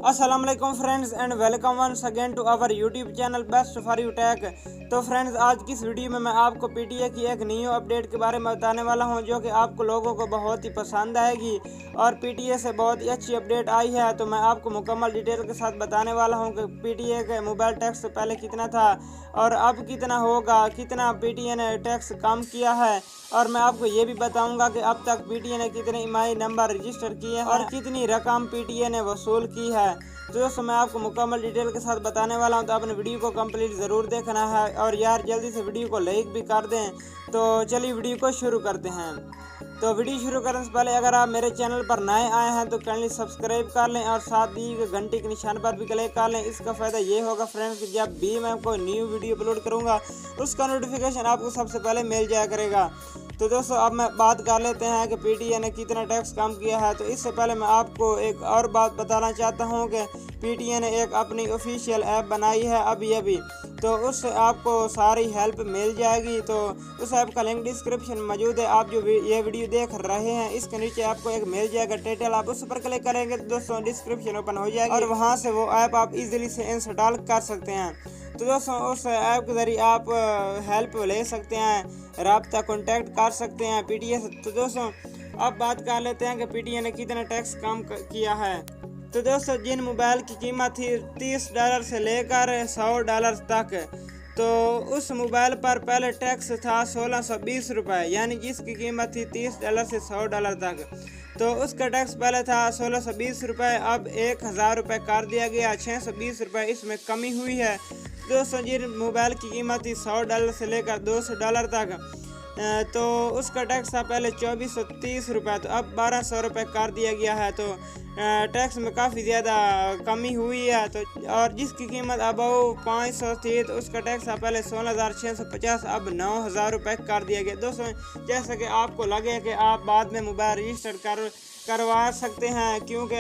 Assalamu-Alaikum friends and welcome once again to our YouTube channel Best4u Tech। तो friends, आज की इस video में मैं आपको PTA की एक न्यू अपडेट के बारे में बताने वाला हूं, जो कि आपको लोगों को बहुत ही पसंद आएगी और PTA से बहुत ही अच्छी अपडेट आई है। तो मैं आपको मुकम्मल डिटेल के साथ बताने वाला हूं कि PTA के मोबाइल टैक्स से पहले कितना था और अब कितना होगा, कितना PTA ने टैक्स कम किया है, और मैं आपको ये भी बताऊंगा कि अब तक PTA ने कितने ईएमआई नंबर रजिस्टर किए हैं और कितनी रकम PTA ने वसूल की है। तो दोस्तों, मैं आपको मुकम्मल डिटेल के साथ बताने वाला हूं, तो आपने वीडियो को कंप्लीट ज़रूर देखना है और यार जल्दी से वीडियो को लाइक भी कर दें। तो चलिए वीडियो को शुरू करते हैं। तो वीडियो शुरू करने से पहले अगर आप मेरे चैनल पर नए आए हैं तो काइंडली सब्सक्राइब कर लें और साथ ही घंटी के निशान पर भी क्लिक कर लें। इसका फ़ायदा ये होगा फ्रेंड्स कि जब भी मैं कोई न्यू वीडियो अपलोड करूँगा उसका नोटिफिकेशन आपको सबसे पहले मिल जाया करेगा। तो दोस्तों, अब मैं बात कर लेते हैं कि PTA ने कितना टैक्स कम किया है। तो इससे पहले मैं आपको एक और बात बताना चाहता हूं कि PTA ने एक अपनी ऑफिशियल ऐप बनाई है अभी, तो उससे आपको सारी हेल्प मिल जाएगी। तो उस ऐप का लिंक डिस्क्रिप्शन में मौजूद है। आप जो ये वीडियो देख रहे हैं इसके नीचे आपको एक मिल जाएगा टाइटल, आप उस पर क्लिक करेंगे तो दोस्तों डिस्क्रिप्शन ओपन हो जाएगा और वहाँ से वो ऐप आप इजीली से इंस्टॉल कर सकते हैं। तो दोस्तों, उस ऐप के जरिए आप हेल्प ले सकते हैं, राब्ता कॉन्टैक्ट कर सकते हैं PTA से। तो दोस्तों, अब बात कर लेते हैं कि PTA ने कितना टैक्स कम किया है। तो दोस्तों, जिन मोबाइल की कीमत थी $30 से लेकर $100 तक, तो उस मोबाइल पर पहले टैक्स था 1620 रुपये, यानी जिसकी कीमत थी $30 से $100 तक। तो उसका टैक्स पहले था 1620 रुपये, अब 1000 रुपये कर दिया गया, 620 रुपये इसमें कमी हुई है। दोस्तों, जिन मोबाइल की कीमत थी $100 से लेकर $200 तक, तो उसका टैक्स था पहले 2430 रुपये, तो अब 1200 रुपये कर दिया गया है। तो टैक्स में काफ़ी ज़्यादा कमी हुई है। तो और जिसकी कीमत अब 500 थी तो उसका टैक्स था पहले 16650, अब 9000 रुपये कर दिया गया। दोस्तों, जैसा कि आपको लगे कि आप बाद में मोबाइल रजिस्टर करवा सकते हैं, क्योंकि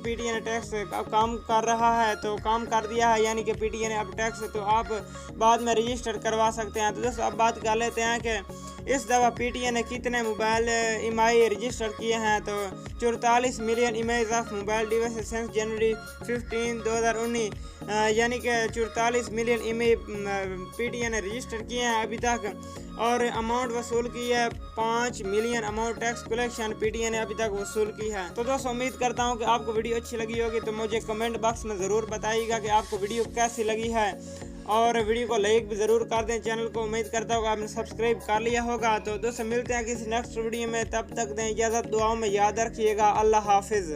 PTA ने टैक्स कम कर रहा है, तो कम कर दिया है, यानी कि PTA ने अब टैक्स तो आप बाद में रजिस्टर करवा सकते हैं। तो दोस्तों, अब बात कर लेते हैं कि इस दफ़ा PTA ने कितने मोबाइल ईएमआई रजिस्टर किए हैं। तो 44 million image of mobile device since January 15, 2019, यानी कि 44 मिलियन ईमेज PTA ने रजिस्टर किए हैं अभी तक, और अमाउंट वसूल की है 5 million. Amount tax collection PTA ने अभी तक वसूल की है। तो दोस्तों, उम्मीद करता हूं कि आपको वीडियो अच्छी लगी होगी, तो मुझे कमेंट बॉक्स में ज़रूर बताइएगा कि आपको वीडियो कैसी लगी है, और वीडियो को लाइक भी ज़रूर कर दें। चैनल को उम्मीद करता हूँ आपने सब्सक्राइब कर लिया होगा। तो दोस्तों, मिलते हैं किसी नेक्स्ट वीडियो में, तब तक दें इजाज़त, दुआओं में याद रखिएगा। अल्लाह हाफिज़।